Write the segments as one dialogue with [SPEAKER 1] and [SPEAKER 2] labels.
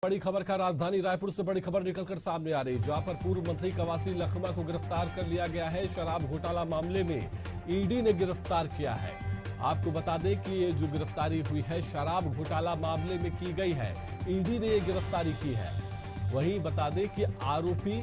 [SPEAKER 1] बड़ी खबर का राजधानी रायपुर से बड़ी खबर निकलकर सामने आ रही है, जहां पर पूर्व मंत्री कवासी लखमा को गिरफ्तार कर लिया गया है। शराब घोटाला मामले में ईडी ने गिरफ्तार किया है। आपको बता दें कि ये जो गिरफ्तारी हुई है शराब घोटाला मामले में की गई है। ईडी ने ये गिरफ्तारी की है। वहीं बता दें कि आरोपी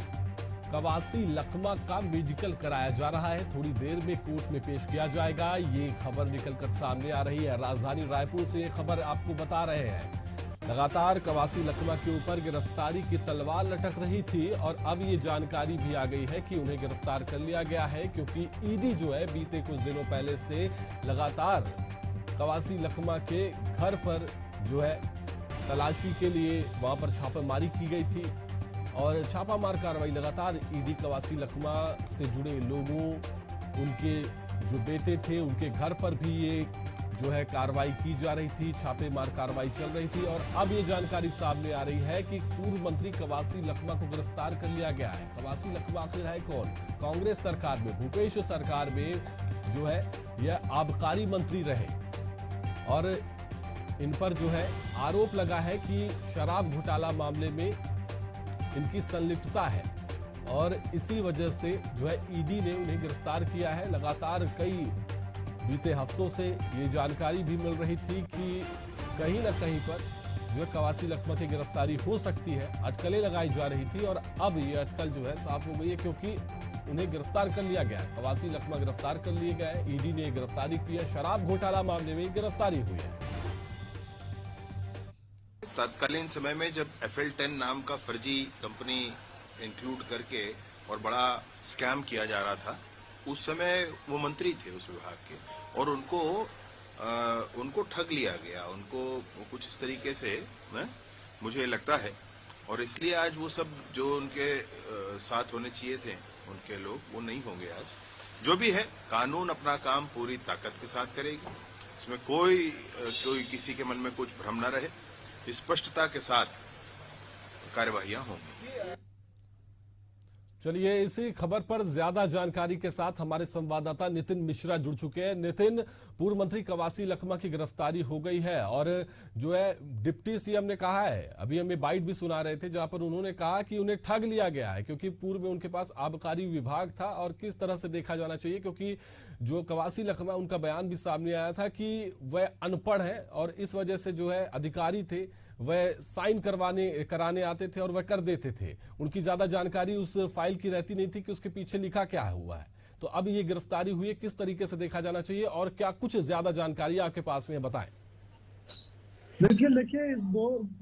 [SPEAKER 1] कवासी लखमा का मेडिकल कराया जा रहा है। थोड़ी देर में कोर्ट में पेश किया जाएगा। ये खबर निकलकर सामने आ रही है। राजधानी रायपुर से ये खबर आपको बता रहे हैं। लगातार कवासी लखमा के ऊपर गिरफ्तारी की तलवार लटक रही थी और अब ये जानकारी भी आ गई है कि उन्हें गिरफ्तार कर लिया गया है, क्योंकि ईडी जो है बीते कुछ दिनों पहले से लगातार कवासी लखमा के घर पर जो है तलाशी के लिए वहां पर छापेमारी की गई थी और छापामार कार्रवाई लगातार ईडी कवासी लखमा से जुड़े लोगों, उनके जो बेटे थे उनके घर पर भी ये जो है कार्रवाई की जा रही थी, छापेमार कार्रवाई चल रही थी। और अब ये जानकारी सामने आ रही है कि पूर्व मंत्री कवासी लखमा को गिरफ्तार कर लिया गया है। कवासी लखमा आखिर है कौन? कांग्रेस सरकार में, भूपेश सरकार में जो है यह आबकारी मंत्री रहे और इन पर जो है आरोप लगा है कि शराब घोटाला मामले में इनकी संलिप्तता है और इसी वजह से जो है ईडी ने उन्हें गिरफ्तार किया है। लगातार कई बीते हफ्तों से ये जानकारी भी मिल रही थी कि कहीं ना कहीं पर जो है कवासी लखमा की गिरफ्तारी हो सकती है। अटकलें लगाई जा रही थी और अब ये अटकल जो है साफ हो गई है, क्योंकि उन्हें गिरफ्तार कर लिया गया है। कवासी लखमा गिरफ्तार कर लिए गए हैं। ईडी ने गिरफ्तारी की है। शराब घोटाला मामले में गिरफ्तारी हुई है।
[SPEAKER 2] तत्कालीन समय में जब FL10 नाम का फर्जी कंपनी इंक्लूड करके और बड़ा स्कैम किया जा रहा था, उस समय वो मंत्री थे उस विभाग के और उनको ठग लिया गया। उनको कुछ इस तरीके से मुझे लगता है, और इसलिए आज वो सब जो उनके साथ होने चाहिए थे उनके लोग, वो नहीं होंगे आज। जो भी है, कानून अपना काम पूरी ताकत के साथ करेगी। इसमें कोई किसी के मन में कुछ भ्रम न रहे, स्पष्टता के साथ कार्यवाहियां होंगी।
[SPEAKER 1] चलिए, इसी खबर पर ज्यादा जानकारी के साथ हमारे संवाददाता नितिन मिश्रा जुड़ चुके हैं। नितिन, पूर्व मंत्री कवासी लखमा की गिरफ्तारी हो गई है और जो है डिप्टी सीएम ने कहा है, अभी हमें बाइट भी सुना रहे थे जहां पर उन्होंने कहा कि उन्हें ठग लिया गया है, क्योंकि पूर्व में उनके पास आबकारी विभाग था। और किस तरह से देखा जाना चाहिए, क्योंकि जो कवासी लखमा, उनका बयान भी सामने आया था कि वह अनपढ़ है और इस वजह से जो है अधिकारी थे वह साइन कराने आते थे और वह कर देते थे। उनकी ज्यादा जानकारी उस फाइल की रहती नहीं थी कि उसके पीछे लिखा क्या हुआ है। तो अब ये गिरफ्तारी हुई है, किस तरीके से देखा जाना चाहिए और क्या कुछ ज्यादा जानकारी आपके पास में बताएं।
[SPEAKER 3] बिल्कुल, देखिए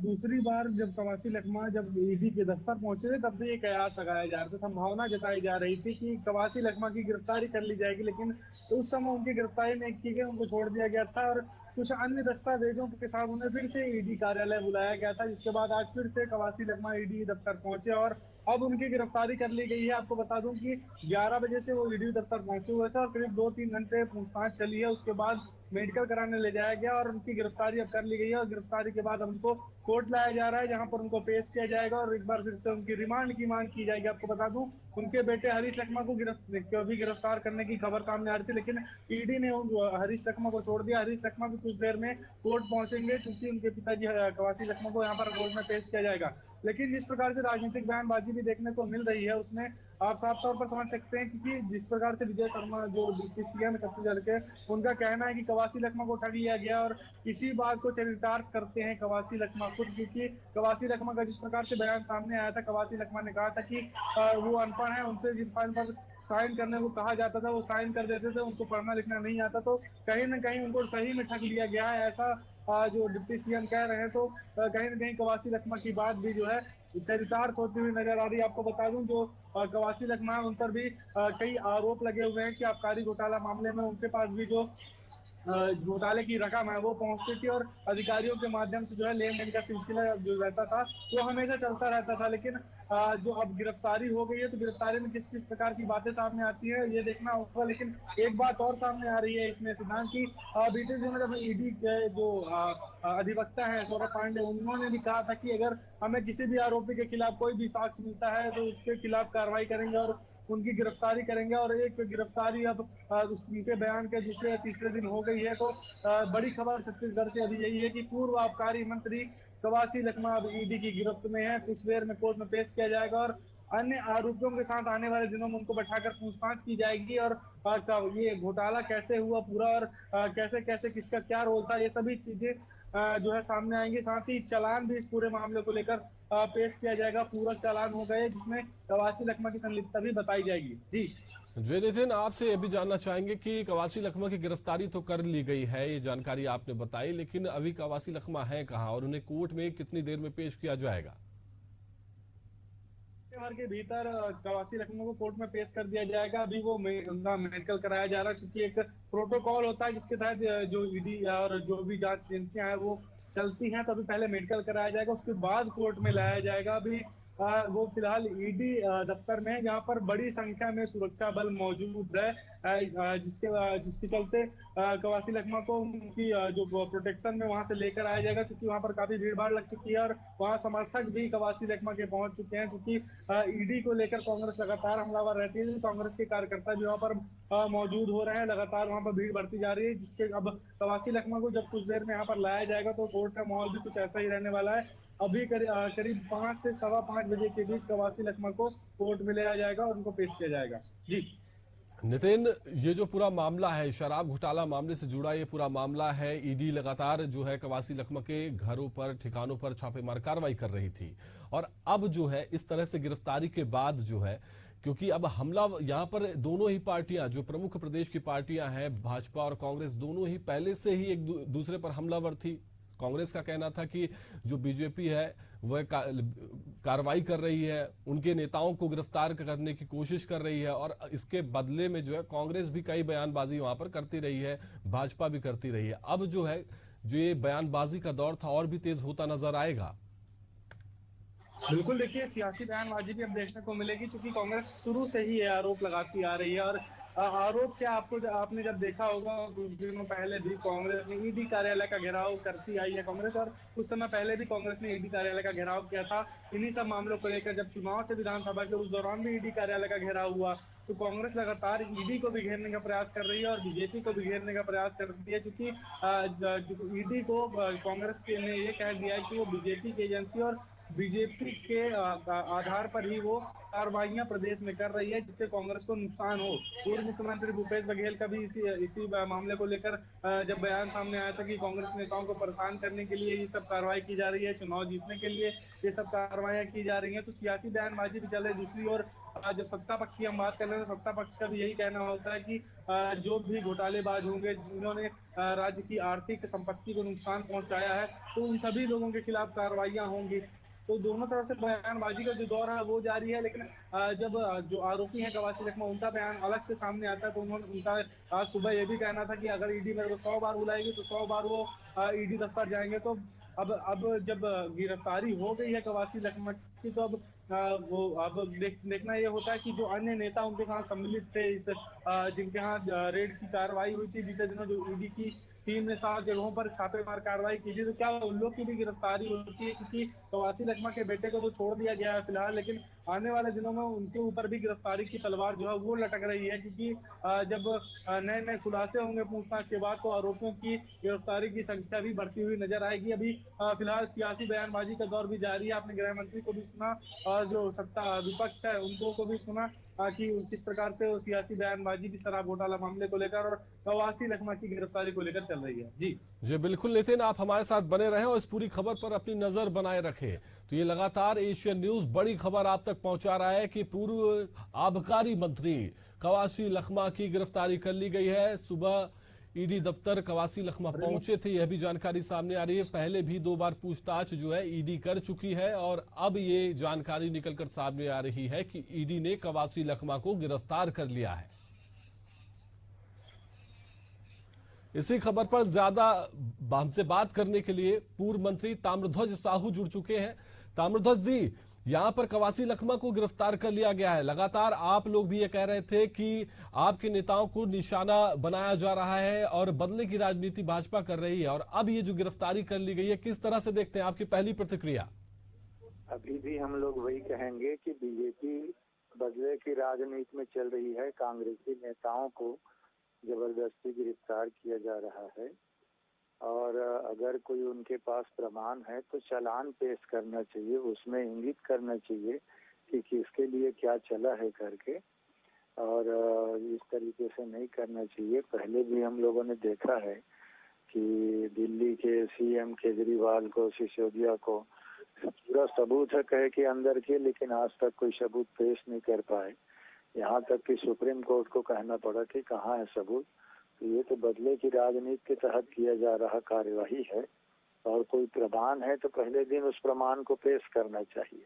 [SPEAKER 3] दूसरी बार जब कवासी लखमा जब ईडी के दफ्तर पहुंचे थे, तब भी ये कयास लगाया जा रहा था, संभावना जताई जा रही थी कि कवासी लखमा की गिरफ्तारी कर ली जाएगी, लेकिन तो उस समय उनकी गिरफ्तारी नहीं की गई, उनको छोड़ दिया गया था और कुछ अन्य दस्तावेजों के साथ उन्हें फिर से ईडी कार्यालय बुलाया गया था, जिसके बाद आज फिर से कवासी लखमा ईडी दफ्तर पहुंचे और अब उनकी गिरफ्तारी कर ली गई है। आपको बता दूं कि 11 बजे से वो ईडी दफ्तर पहुंचे हुए थे और करीब 2-3 घंटे पूछताछ चली है। उसके बाद मेडिकल कराने ले जाया गया और उनकी गिरफ्तारी अब कर ली गई है और गिरफ्तारी के बाद उनको कोर्ट लाया जा रहा है, जहां पर उनको पेश किया जाएगा और एक बार फिर से उनकी रिमांड की मांग की जाएगी। आपको बता दूं, उनके बेटे हरीश लखमा को भी गिरफ्तार करने की खबर सामने आ रही थी, लेकिन ईडी ने हरीश लखमा को छोड़ दिया। हरीश लखमा भी कुछ देर में कोर्ट पहुंचेंगे, क्योंकि उनके पिताजी कवासी लखमा को यहाँ पर कोर्ट में पेश किया जाएगा। लेकिन जिस प्रकार से राजनीतिक बयानबाजी भी देखने को मिल रही है, उसमें आप साफ तौर पर समझ सकते हैं कि जिस प्रकार से विजय शर्मा जो डिप्टी सीएम छत्तीसगढ़ के, उनका कहना है कि कवासी लखमा को ठग लिया गया और इसी बात को चरितार्थ करते हैं कवासी लखमा खुद, क्योंकि कवासी लखमा का जिस प्रकार से बयान सामने आया था, कवासी लखमा ने कहा था कि वो अनपढ़ है, उनसे जिस फाइल पर साइन करने को कहा जाता था वो साइन कर देते थे, उनको पढ़ना लिखना नहीं आता। तो कहीं ना कहीं उनको सही में ठग लिया गया है, ऐसा जो डिप्टी सीएम कह रहे हैं। तो कहीं ना कहीं कवासी लखमा की बात भी जो है चरितार्थ होती हुई नजर आ रही है। आपको बता दूं, जो कवासी लखमा उन पर भी कई आरोप लगे हुए हैं कि आबकारी घोटाला मामले में उनके पास भी जो घोटाले की रकम है वो पहुंचती थी और अधिकारियों के माध्यम से जो है लेन देन का सिलसिला जो रहता था वो हमेशा चलता रहता था। लेकिन जो अब गिरफ्तारी हो गई है, तो गिरफ्तारी में किस किस प्रकार की बातें सामने आती है ये देखना होगा। लेकिन एक बात और सामने आ रही है इसमें सिद्धांत की, बीते दिनों जब ईडी के जो अधिवक्ता है सौरभ पांडे, उन्होंने भी कहा था कि अगर हमें किसी भी आरोपी के खिलाफ कोई भी साक्ष्य मिलता है तो उसके खिलाफ कार्रवाई करेंगे और उनकी गिरफ्तारी करेंगे। और एक गिरफ्तारी अब उनके बयान के दूसरे या तीसरे दिन हो गई है। तो बड़ी खबर छत्तीसगढ़ से अभी यही है कि पूर्व आबकारी मंत्री कवासी लखमा अब ईडी की गिरफ्त में है। कुछ देर में कोर्ट में पेश किया जाएगा और अन्य आरोपियों के साथ आने वाले दिनों में उनको बैठाकर पूछताछ की जाएगी और ये घोटाला कैसे हुआ पूरा और कैसे कैसे किसका क्या रोल था, ये सभी चीजें जो है सामने आएंगी। साथ ही चालान भी इस पूरे मामले को लेकर पेश किया जाएगा। पूरा चालान हो गए जिसमें कवासी लखमा की संलिप्तता भी बताई जाएगी। जी
[SPEAKER 1] जी नितिन, आपसे ये भी जानना चाहेंगे कि कवासी लखमा की गिरफ्तारी तो कर ली गई है, ये जानकारी आपने बताई, लेकिन अभी कवासी लखमा है कहाँ और उन्हें कोर्ट में कितनी देर में पेश किया जाएगा?
[SPEAKER 3] भर के भीतर कवासी लखमा को कोर्ट में पेश कर दिया जाएगा। अभी वो उनका मेडिकल कराया जा रहा है, क्योंकि एक प्रोटोकॉल होता है जिसके तहत जो ईडी और जो भी जांच एजेंसियां हैं वो चलती हैं। तो अभी पहले मेडिकल कराया जाएगा, उसके बाद कोर्ट में लाया जाएगा। अभी वो फिलहाल ईडी दफ्तर में है, जहाँ पर बड़ी संख्या में सुरक्षा बल मौजूद है, जिसके चलते कवासी लखमा को उनकी जो प्रोटेक्शन में वहां से लेकर आया जाएगा, क्योंकि वहां पर काफी भीड़ भाड़ लग चुकी है और वहां समर्थक भी कवासी लखमा के पहुंच चुके हैं। क्योंकि ईडी को लेकर कांग्रेस लगातार हमलावर रहती है, कांग्रेस के कार्यकर्ता भी वहां पर मौजूद हो रहे हैं, लगातार वहां पर भीड़ बढ़ती जा रही है। जिसके अब कवासी लखमा को जब कुछ देर में यहाँ पर लाया जाएगा तो कोर्ट का माहौल भी कुछ ऐसा ही रहने वाला है। अभी करीब 5 से 5:15 बजे के बीच कवासी लखमा को कोर्ट में लाया जाएगा और उनको पेश किया जाएगा। जी
[SPEAKER 1] नितिन, ये जो पूरा मामला है, शराब घोटाला मामले से जुड़ा ये पूरा मामला है, ईडी लगातार जो है कवासी लखमा के घरों पर, ठिकानों पर छापेमार कार्रवाई कर रही थी और अब जो है इस तरह से गिरफ्तारी के बाद जो है, क्योंकि अब हमला यहाँ पर दोनों ही पार्टियां, जो प्रमुख प्रदेश की पार्टियां हैं, भाजपा और कांग्रेस, दोनों ही पहले से ही एक दूसरे पर हमलावर थी। कांग्रेस का कहना था कि जो बीजेपी है वह कार्रवाई कर रही है, उनके नेताओं को गिरफ्तार करने की कोशिश कर रही है और इसके बदले में जो है कांग्रेस भी कई बयानबाजी वहां पर करती रही है, भाजपा भी करती रही है। अब जो है जो ये बयानबाजी का दौर था और भी तेज होता नजर आएगा।
[SPEAKER 3] बिल्कुल, देखिए सियासी बयानबाजी भी अब देखने को मिलेगी, क्योंकि कांग्रेस शुरू से ही ये आरोप लगाती आ रही है। और आरोप क्या, आपने जब देखा होगा कुछ दिनों पहले भी कांग्रेस ने ईडी कार्यालय का घेराव करती आई है कांग्रेस, और कुछ समय पहले भी कांग्रेस ने ईडी कार्यालय का घेराव किया था इन्हीं सब मामलों को लेकर। जब चुनाव थे विधानसभा के, उस दौरान भी ईडी कार्यालय का घेराव हुआ। तो कांग्रेस लगातार ईडी को भी घेरने का प्रयास कर रही है और बीजेपी को भी घेरने का प्रयास कर रही है, क्योंकि ईडी को कांग्रेस ने ये कह दिया है कि वो बीजेपी की एजेंसी और बीजेपी के आधार पर ही वो कार्रवाइयां प्रदेश में कर रही है, जिससे कांग्रेस को नुकसान हो। पूर्व मुख्यमंत्री भूपेश बघेल का भी इसी मामले को लेकर जब बयान सामने आया था कि कांग्रेस नेताओं को परेशान करने के लिए ये सब कार्रवाई की जा रही है, चुनाव जीतने के लिए ये सब कार्रवाइयां की जा रही है। तो सियासी बयानबाजी भी चल रही है। दूसरी ओर जब सत्ता पक्ष की हम बात कर रहे हैं, सत्ता पक्ष का भी यही कहना होता है कि जो भी घोटालेबाज होंगे, जिन्होंने राज्य की आर्थिक संपत्ति को नुकसान पहुंचाया है, तो उन सभी लोगों के खिलाफ कार्रवाइयां होंगी। तो दोनों तरफ से बयानबाजी का जो दौर है वो जारी है। लेकिन जब जो आरोपी हैं कवासी लखमा, उनका बयान अलग से सामने आता है, तो उनका आज सुबह ये भी कहना था कि अगर ईडी मेरे को 100 बार बुलाएगी तो 100 बार वो ईडी दफ्तर जाएंगे। तो अब जब गिरफ्तारी हो गई है कवासी लखमा की, तो अब वो अब देखना ये होता है कि जो अन्य नेता उनके साथ सम्मिलित थे, जिनके यहाँ रेड की कार्रवाई हुई थी बीते दिनों, जो ईडी की टीम ने 7 जगहों पर छापेमार कार्रवाई की थी, तो क्या उन लोग की भी गिरफ्तारी होती है? क्योंकि कवासी लखमा के बेटे को तो छोड़ दिया गया है फिलहाल, लेकिन आने वाले दिनों में उनके ऊपर भी गिरफ्तारी की तलवार जो है वो लटक रही है। क्योंकि जब नए नए खुलासे होंगे पूछताछ के बाद, तो आरोपियों की गिरफ्तारी की संख्या भी बढ़ती हुई नजर आएगी। अभी फिलहाल सियासी बयानबाजी का दौर भी जारी है। आपने गृह मंत्री को भी सुना और जो सत्ता विपक्ष है उनको को भी सुना कि किस प्रकार से वो सियासी बयानबाजी भी शराब घोटाला मामले को लेकर और कवासी लखमा की गिरफ्तारी को लेकर चल रही है। जी
[SPEAKER 1] बिल्कुल नितिन, आप हमारे साथ बने रहें और इस पूरी खबर पर अपनी नजर बनाए रखें। तो ये लगातार एशियन न्यूज बड़ी खबर आप तक पहुंचा रहा है कि पूर्व आबकारी मंत्री कवासी लखमा की गिरफ्तारी कर ली गई है। सुबह ईडी दफ्तर कवासी लखमा पहुंचे थे, यह भी जानकारी सामने आ रही है। पहले भी 2 बार पूछताछ जो है ईडी कर चुकी है और अब ये जानकारी निकलकर सामने आ रही है कि ईडी ने कवासी लखमा को गिरफ्तार कर लिया है। इसी खबर पर ज्यादा हमसे बात करने के लिए पूर्व मंत्री ताम्रध्वज साहू जुड़ चुके हैं। ताम्रध्वज जी, यहां पर कवासी लखमा को गिरफ्तार कर लिया गया है। लगातार आप लोग भी ये कह रहे थे कि आपके नेताओं को निशाना बनाया जा रहा है और बदले की राजनीति भाजपा कर रही है, और अब ये जो गिरफ्तारी कर ली गई है, किस तरह से देखते हैं? आपकी पहली प्रतिक्रिया।
[SPEAKER 4] अभी भी हम लोग वही कहेंगे कि बीजेपी बदले की राजनीति में चल रही है। कांग्रेसी नेताओं को जबरदस्ती गिरफ्तार किया जा रहा है। और अगर कोई उनके पास प्रमाण है तो चालान पेश करना चाहिए, उसमें इंगित करना चाहिए कि किसके लिए क्या चला है करके, और इस तरीके से नहीं करना चाहिए। पहले भी हम लोगों ने देखा है कि दिल्ली के सीएम केजरीवाल को, सिसोदिया को पूरा सबूत है कहे कि अंदर के, लेकिन आज तक कोई सबूत पेश नहीं कर पाए। यहाँ तक कि सुप्रीम कोर्ट को कहना पड़ा कि कहाँ है सबूत। तो ये तो बदले की राजनीति के तहत किया जा रहा कार्यवाही है, और कोई प्रमाण है तो पहले दिन उस प्रमाण को पेश करना चाहिए।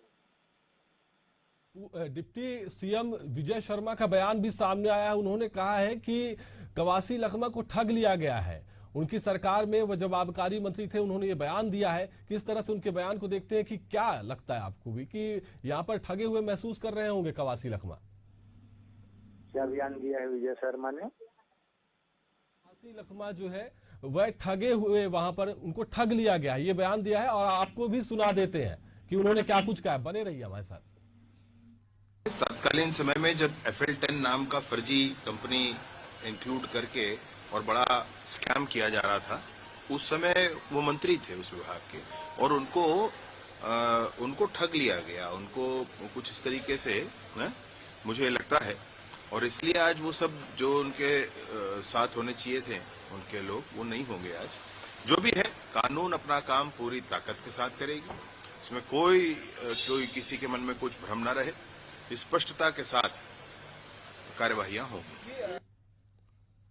[SPEAKER 1] डिप्टी सीएम विजय शर्मा का बयान भी सामने आया है। उन्होंने कहा है कि कवासी लखमा को ठग लिया गया है। उनकी सरकार में वो जब आबकारी मंत्री थे उन्होंने ये बयान दिया है। किस तरह से उनके बयान को देखते हैं कि क्या लगता है आपको भी कि यहाँ पर ठगे हुए महसूस कर रहे होंगे कवासी लखमा?
[SPEAKER 4] क्या बयान दिया है विजय शर्मा ने?
[SPEAKER 1] कवासी लखमा जो है वह ठगे हुए, वहां पर उनको ठग लिया गया है, ये बयान दिया है। और आपको भी सुना देते हैं कि उन्होंने क्या कुछ कहा। बने रहिए हमारे साथ।
[SPEAKER 2] तत्कालीन समय में जब FL10 नाम का फर्जी कंपनी इंक्लूड करके और बड़ा स्कैम किया जा रहा था, उस समय वो मंत्री थे उस विभाग के, और उनको ठग लिया गया। उनको कुछ इस तरीके से मुझे लगता है, और इसलिए आज वो सब जो उनके साथ होने चाहिए थे उनके लोग, वो नहीं होंगे आज। जो भी है, कानून अपना काम पूरी ताकत के साथ करेगी। इसमें कोई किसी के मन में कुछ भ्रम न रहे, स्पष्टता के साथ कार्यवाहियां होंगी।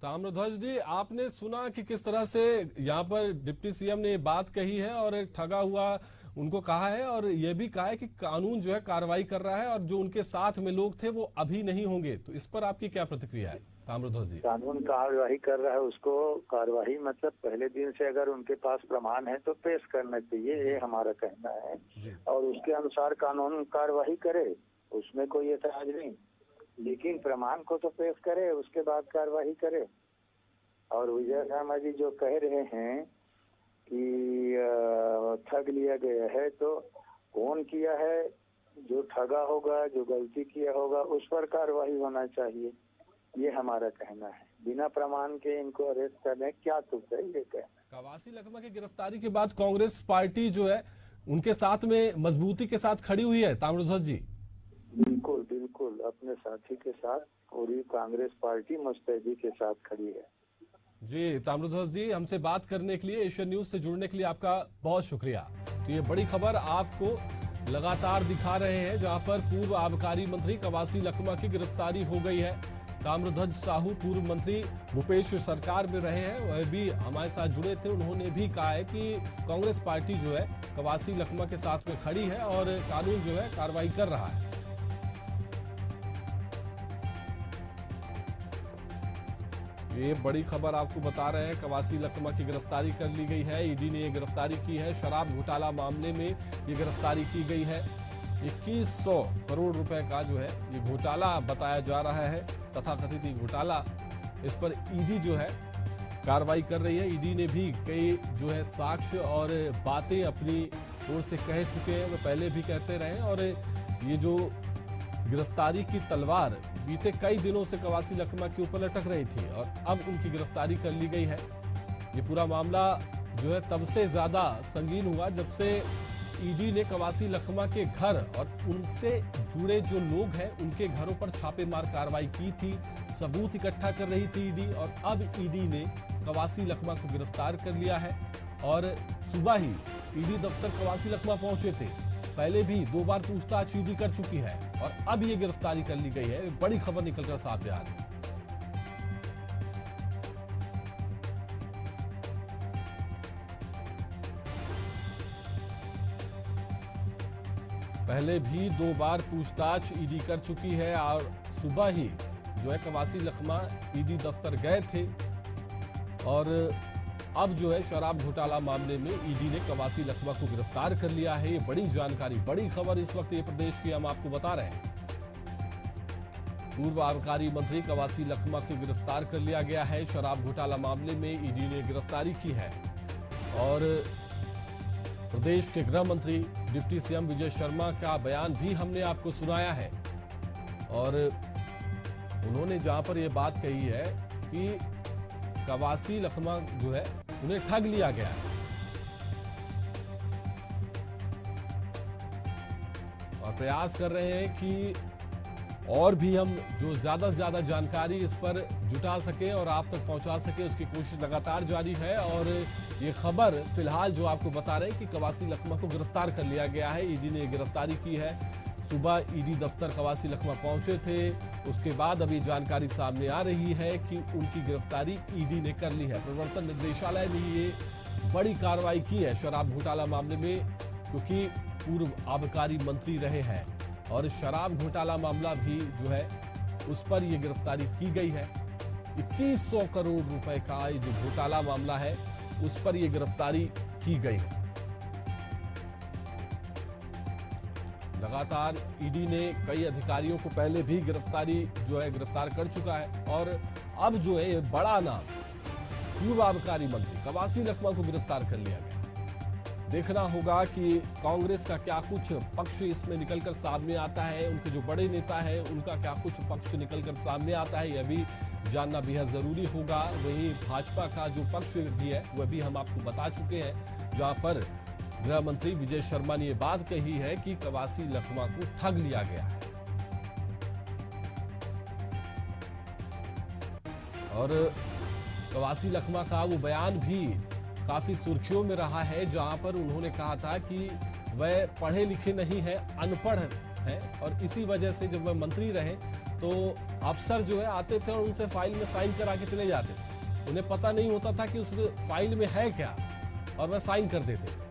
[SPEAKER 1] ताम्रध्वज जी, आपने सुना कि किस तरह से यहाँ पर डिप्टी सीएम ने ये बात कही है और ठगा हुआ उनको कहा है, और ये भी कहा है कि कानून जो है कार्रवाई कर रहा है और जो उनके साथ में लोग थे वो अभी नहीं होंगे। तो इस पर आपकी क्या प्रतिक्रिया है ताम्रध्वज जी?
[SPEAKER 4] कानून कार्रवाई कर रहा है, उसको कार्रवाई मतलब पहले दिन से अगर उनके पास प्रमाण है तो पेश करना चाहिए, ये हमारा कहना है। और उसके अनुसार कानून कार्रवाई करे, उसमें कोई एतराज नहीं, लेकिन प्रमाण को तो पेश करे, उसके बाद कार्रवाई करे। और विजय शर्मा जी जो कह रहे हैं कि ठग लिया गया है, तो कौन किया है? जो ठगा होगा, जो गलती किया होगा, उस पर कार्रवाई होना चाहिए, ये हमारा कहना है। बिना प्रमाण के इनको अरेस्ट करने क्या तुक है, ये कहना।
[SPEAKER 1] कवासी लखमा की गिरफ्तारी के बाद कांग्रेस पार्टी जो है उनके साथ में मजबूती के साथ खड़ी हुई है ताम्रध्वज जी।
[SPEAKER 4] बिल्कुल बिल्कुल, अपने साथी के साथ पूरी कांग्रेस पार्टी मुस्तैदी के साथ खड़ी है।
[SPEAKER 1] जी ताम्रध्वज जी, हमसे बात करने के लिए, एशियन न्यूज से जुड़ने के लिए आपका बहुत शुक्रिया। तो ये बड़ी खबर आपको लगातार दिखा रहे हैं, जहां पर पूर्व आबकारी मंत्री कवासी लखमा की गिरफ्तारी हो गई है। ताम्रध्वज साहू पूर्व मंत्री भूपेश सरकार में रहे हैं, वह भी हमारे साथ जुड़े थे। उन्होंने भी कहा है कि कांग्रेस पार्टी जो है कवासी लखमा के साथ में खड़ी है और कानून जो है कार्रवाई कर रहा है। ये बड़ी खबर आपको बता रहे हैं, कवासी लखमा की गिरफ्तारी कर ली गई है। ईडी ने ये गिरफ्तारी की है। शराब घोटाला मामले में ये गिरफ्तारी की गई है। 2100 करोड़ रुपए का जो है ये घोटाला बताया जा रहा है, तथाकथित घोटाला। इस पर ईडी जो है कार्रवाई कर रही है। ईडी ने भी कई जो है साक्ष्य और बातें अपनी ओर से कह चुके हैं, वो पहले भी कहते रहे। और ये जो गिरफ्तारी की तलवार बीते कई दिनों से कवासी लखमा के ऊपर लटक रही थी और अब उनकी गिरफ्तारी कर ली गई है। ये पूरा मामला जो है तब से ज्यादा संगीन हुआ जब से ईडी ने कवासी लखमा के घर और उनसे जुड़े जो लोग हैं उनके घरों पर छापेमार कार्रवाई की थी। सबूत इकट्ठा कर रही थी ईडी, और अब ईडी ने कवासी लखमा को गिरफ्तार कर लिया है। और सुबह ही ईडी दफ्तर कवासी लखमा पहुंचे थे। पहले भी 2 बार पूछताछ ईडी कर चुकी है और अब ये गिरफ्तारी कर ली गई है। बड़ी खबर निकलकर सामने आ रही है। पहले भी 2 बार पूछताछ ईडी कर चुकी है और सुबह ही जो है कवासी लखमा ईडी दफ्तर गए थे। और अब जो है शराब घोटाला मामले में ईडी ने कवासी लखमा को गिरफ्तार कर लिया है। ये बड़ी जानकारी, बड़ी खबर इस वक्त ये प्रदेश की हम आपको बता रहे हैं। पूर्व आबकारी मंत्री कवासी लखमा को गिरफ्तार कर लिया गया है। शराब घोटाला मामले में ईडी ने गिरफ्तारी की है। और प्रदेश के गृह मंत्री डिप्टी सीएम विजय शर्मा का बयान भी हमने आपको सुनाया है। और उन्होंने जहां पर यह बात कही है कि कवासी लखमा जो है उन्हें ठग लिया गया है। और प्रयास कर रहे हैं कि और भी हम जो ज्यादा से ज्यादा जानकारी इस पर जुटा सके और आप तक पहुंचा सके, उसकी कोशिश लगातार जारी है। और ये खबर फिलहाल जो आपको बता रहे हैं कि कवासी लखमा को गिरफ्तार कर लिया गया है, ईडी ने गिरफ्तारी की है। सुबह ईडी दफ्तर कवासी लखमा पहुंचे थे, उसके बाद अभी जानकारी सामने आ रही है कि उनकी गिरफ्तारी ईडी ने कर ली है। प्रवर्तन निदेशालय ने ये बड़ी कार्रवाई की है शराब घोटाला मामले में, क्योंकि पूर्व आबकारी मंत्री रहे हैं और शराब घोटाला मामला भी जो है उस पर यह गिरफ्तारी की गई है। 2100 करोड़ रुपए का ये जो घोटाला मामला है उस पर यह गिरफ्तारी की गई है। लगातार ईडी ने कई अधिकारियों को पहले भी गिरफ्तार कर चुका है और अब जो है ये बड़ा नाम पूर्व आबकारी मंत्री कवासी लखमा को गिरफ्तार कर लिया गया। देखना होगा कि कांग्रेस का क्या कुछ पक्ष इसमें निकलकर सामने आता है, उनके जो बड़े नेता है उनका क्या कुछ पक्ष निकलकर सामने आता है, यह भी जानना बेहद जरूरी होगा। वहीं भाजपा का जो पक्ष भी है वह भी हम आपको बता चुके हैं, जहां पर गृह मंत्री विजय शर्मा ने यह बात कही है कि कवासी लखमा को ठग लिया गया है। और कवासी लखमा का वो बयान भी काफी सुर्खियों में रहा है, जहां पर उन्होंने कहा था कि वह पढ़े लिखे नहीं है, अनपढ़ है और इसी वजह से जब वह मंत्री रहे तो अफसर जो है आते थे और उनसे फाइल में साइन करा के चले जाते थे। उन्हें पता नहीं होता था कि उस फाइल में है क्या और वह साइन कर देते थे।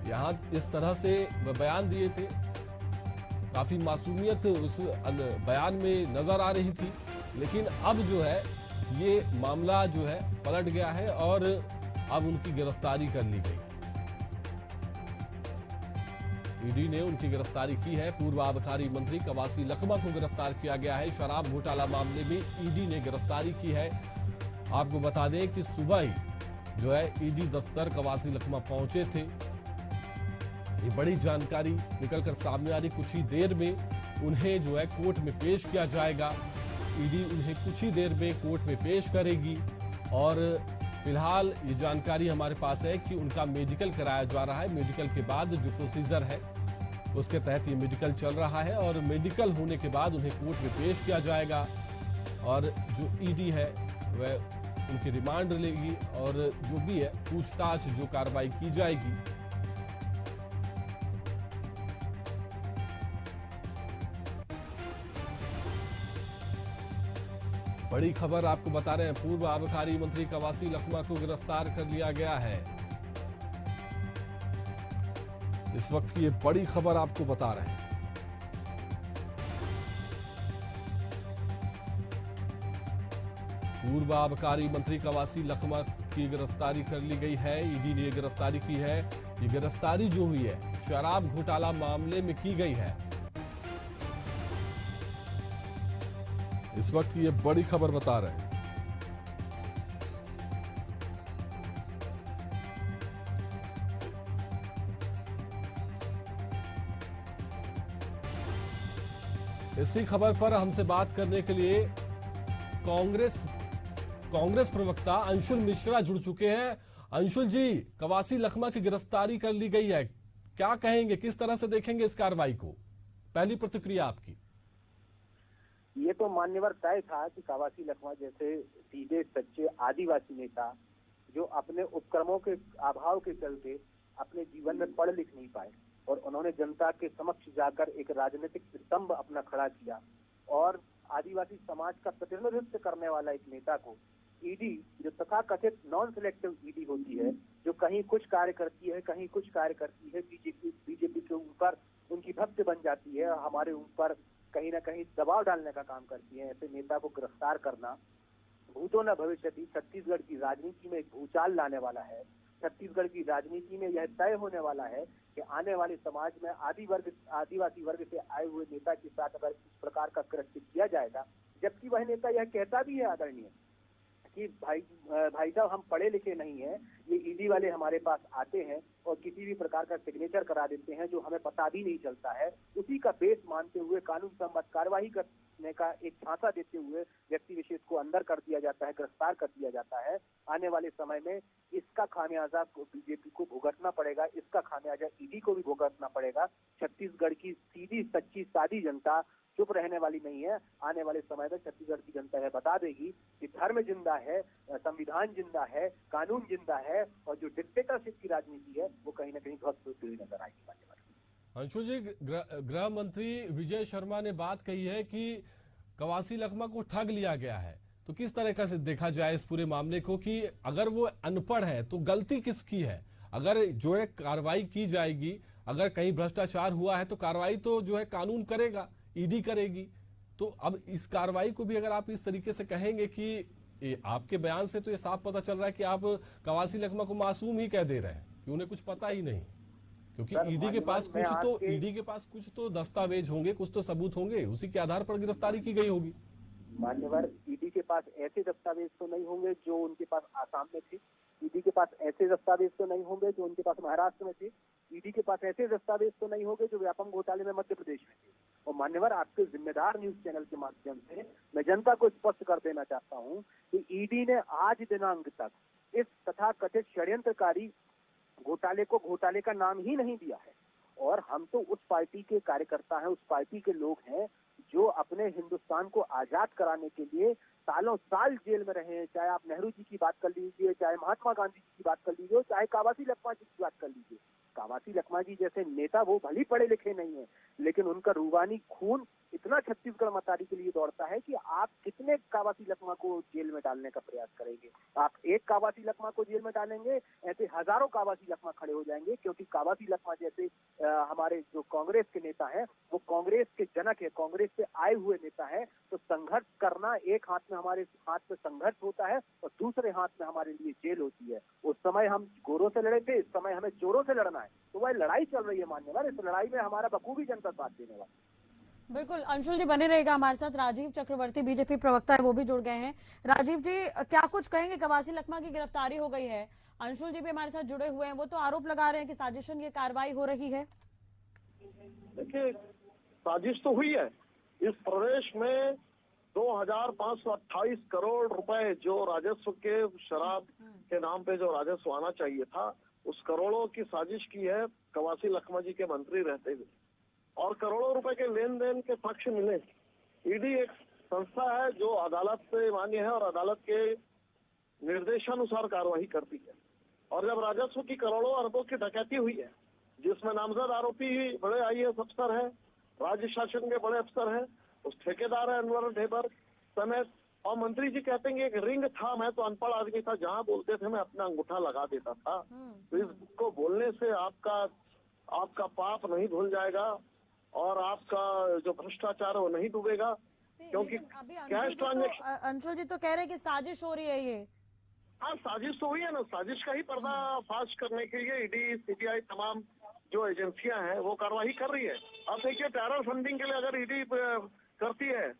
[SPEAKER 1] यहां इस तरह से वह बयान दिए थे, काफी मासूमियत उस बयान में नजर आ रही थी। लेकिन अब जो है ये मामला जो है पलट गया है और अब उनकी गिरफ्तारी कर ली गई। ईडी ने उनकी गिरफ्तारी की है। पूर्व आबकारी मंत्री कवासी लखमा को गिरफ्तार किया गया है। शराब घोटाला मामले में ईडी ने गिरफ्तारी की है। आपको बता दें कि सुबह ही जो है ईडी दफ्तर कवासी लखमा पहुंचे थे। ये बड़ी जानकारी निकलकर सामने आ रही, कुछ ही देर में उन्हें जो है कोर्ट में पेश किया जाएगा। ईडी उन्हें कुछ ही देर में कोर्ट में पेश करेगी और फिलहाल ये जानकारी हमारे पास है कि उनका मेडिकल कराया जा रहा है। मेडिकल के बाद जो प्रोसीजर है उसके तहत ये मेडिकल चल रहा है और मेडिकल होने के बाद उन्हें कोर्ट में पेश किया जाएगा और जो ईडी है वह उनकी रिमांड लेगी और जो भी है पूछताछ जो कार्रवाई की जाएगी। बड़ी खबर आपको बता रहे हैं, पूर्व आबकारी मंत्री कवासी लखमा को गिरफ्तार कर लिया गया है। इस वक्त की ये बड़ी खबर आपको बता रहे हैं। पूर्व आबकारी मंत्री कवासी लखमा की गिरफ्तारी कर ली गई है। ईडी ने गिरफ्तारी की है। ये गिरफ्तारी जो हुई है शराब घोटाला मामले में की गई है। इस वक्त ये बड़ी खबर बता रहे हैं। इसी खबर पर हमसे बात करने के लिए कांग्रेस प्रवक्ता अंशुल मिश्रा जुड़ चुके हैं। अंशुल जी, कवासी लखमा की गिरफ्तारी कर ली गई है, क्या कहेंगे, किस तरह से देखेंगे इस कार्रवाई को? पहली प्रतिक्रिया आपकी।
[SPEAKER 5] ये तो मान्यवर तय था कि कवासी लखमा जैसे सीधे सच्चे आदिवासी नेता जो अपने उपक्रमों के अभाव के चलते अपने जीवन में पढ़ लिख नहीं पाए और उन्होंने जनता के समक्ष जाकर एक राजनीतिक स्तंभ अपना खड़ा किया और आदिवासी समाज का प्रतिनिधित्व करने वाला एक नेता को ईडी, जो तथाकथित नॉन सिलेक्टिव ईडी होती है, जो कहीं कुछ कार्य करती है कहीं कुछ कार्य करती है, बीजेपी के ऊपर उनकी भक्त बन जाती है, हमारे ऊपर कहीं ना कहीं दबाव डालने का काम करती है, ऐसे नेता को गिरफ्तार करना भूतो न भविष्यति छत्तीसगढ़ की राजनीति में एक भूचाल लाने वाला है। छत्तीसगढ़ की राजनीति में यह तय होने वाला है कि आने वाले समाज में आदिवासी वर्ग से आए हुए नेता के साथ अगर इस प्रकार का कृत्य किया जाएगा, जबकि वह नेता यह कहता भी है आदरणीय कि भाई साहब हम पढ़े लिखे नहीं हैं, ये ईडी वाले हमारे पास आते हैं और किसी भी प्रकार का सिग्नेचर करा देते हैं जो हमें पता भी नहीं चलता है। उसी का बेस मानते हुए कानून सम्मत कार्यवाही करने का एक झांसा देते हुए व्यक्ति विशेष को अंदर कर दिया जाता है, गिरफ्तार कर दिया जाता है। आने वाले समय में इसका खामियाजा बीजेपी को भुगतना पड़ेगा, इसका खामियाजा ईडी को भी भुगतना पड़ेगा। छत्तीसगढ़ की सीधी सच्ची सादी जनता चुप रहने वाली नहीं है। आने वाले समय में छत्तीसगढ़ की जनता यह बता देगी कि धर्म जिंदा है, संविधान जिंदा है, कानून जिंदा है और जो डिक्टेटरशिप की राजनीति है वो कहीं ना कहीं ध्वस्त होती हुई नजर आएगी।
[SPEAKER 1] अंशु जी, गृह मंत्री विजय शर्मा ने बात कही है कि कवासी लखमा को ठग लिया गया है, तो किस तरह से देखा जाए इस पूरे मामले को कि अगर वो अनपढ़ है तो गलती किसकी है? अगर जो है कार्रवाई की जाएगी, अगर कहीं भ्रष्टाचार हुआ है तो कार्रवाई तो जो है कानून करेगा, ईडी करेगी। तो अब इस कार्रवाई को भी अगर आप इस तरीके से कहेंगे कि आपके बयान से तो ये साफ पता चल रहा है कि आप कवासी लखमा को मासूम ही कह दे रहे हैं कि उन्हें कुछ पता ही नहीं, क्योंकि ईडी के पास कुछ तो दस्तावेज होंगे, कुछ तो सबूत होंगे, उसी के आधार पर गिरफ्तारी की गई होगी।
[SPEAKER 5] मान्यवर, ईडी के पास ऐसे दस्तावेज तो नहीं होंगे जो उनके पास आसाम में थे, ईडी के पास ऐसे दस्तावेज तो नहीं होंगे जो उनके पास महाराष्ट्र में थे, ईडी के पास ऐसे दस्तावेज तो नहीं होंगे जो व्यापम घोटाले में मध्य प्रदेश में थे। और मान्यवर, आपके जिम्मेदार न्यूज चैनल के माध्यम से मैं जनता को स्पष्ट कर देना चाहता हूँ कि ईडी ने आज दिनांक तक इस तथाकथित षड्यंत्रकारी घोटाले को घोटाले का नाम ही नहीं दिया है। और हम तो उस पार्टी के कार्यकर्ता हैं, उस पार्टी के लोग हैं जो अपने हिंदुस्तान को आजाद कराने के लिए सालों साल जेल में रहे हैं। चाहे आप नेहरू जी की बात कर लीजिए, चाहे महात्मा गांधी जी की बात कर लीजिए, चाहे कावासी लखमा जी की बात कर लीजिए। कावासी लखमा जी जैसे नेता वो भली पढ़े लिखे नहीं है, लेकिन उनका रूहानी खून इतना छत्तीसगढ़ मतारी के लिए दौड़ता है कि आप कितने कावासी लखमा को जेल में डालने का प्रयास करेंगे? आप एक कावासी लखमा को जेल में डालेंगे, ऐसे हजारों कावासी लखमा खड़े हो जाएंगे। क्योंकि कावासी लखमा जैसे हमारे जो कांग्रेस के नेता हैं वो कांग्रेस के जनक है, कांग्रेस से आए हुए नेता है। तो संघर्ष करना, एक हाथ में हमारे हाथ में संघर्ष होता है और दूसरे हाथ में हमारे लिए जेल होती है। उस समय हम गोरों से लड़े थे, इस समय हमें चोरों से लड़ना है। तो वह लड़ाई चल रही है मान्यवर, इस लड़ाई में हमारा बखूबी जनता साथ देने वाली।
[SPEAKER 6] बिल्कुल, अंशुल जी बने रहेगा हमारे साथ। राजीव चक्रवर्ती बीजेपी प्रवक्ता है, वो भी जुड़ गए हैं। राजीव जी, क्या कुछ कहेंगे? कवासी लखमा की गिरफ्तारी हो गई है, अंशुल जी भी हमारे साथ जुड़े हुए हैं, वो तो आरोप लगा रहे हैं कि साजिशन ये कार्रवाई हो रही है।
[SPEAKER 7] देखिए, साजिश तो हुई है। इस प्रदेश में 2528 करोड़ रुपए जो राजस्व के शराब के नाम पे जो राजस्व आना चाहिए था, उस करोड़ों की साजिश की है कवासी लखमा जी के मंत्री रहते हुए, और करोड़ों रुपए के लेन देन के पक्ष मिले। ईडी एक संस्था है जो अदालत से मान्य है और अदालत के निर्देशानुसार कार्रवाई करती है। और जब राजस्व की करोड़ों अरबों की डकैती हुई है, जिसमें नामजद आरोपी बड़े IAS अफसर हैं, राज्य शासन के बड़े अफसर हैं, उस ठेकेदार है अनवर ढेबर समेत, और मंत्री जी कहते हैं कि एक रिंग था, मैं तो अनपढ़ आदमी था, जहाँ बोलते थे मैं अपना अंगूठा लगा देता था। तो इसको बोलने से आपका पाप नहीं धुल जाएगा और आपका जो भ्रष्टाचार है वो नहीं डूबेगा, क्योंकि कैश ट्रांजेक्शन।
[SPEAKER 6] अंशुल जी तो कह रहे हैं कि साजिश हो रही है ये।
[SPEAKER 7] हाँ, साजिश तो हुई है ना। साजिश का ही पर्दाफाश करने के लिए ईडी, CBI तमाम जो एजेंसियां हैं वो कार्रवाई कर रही है। अब देखिए, टेरर फंडिंग के लिए अगर ईडी करती है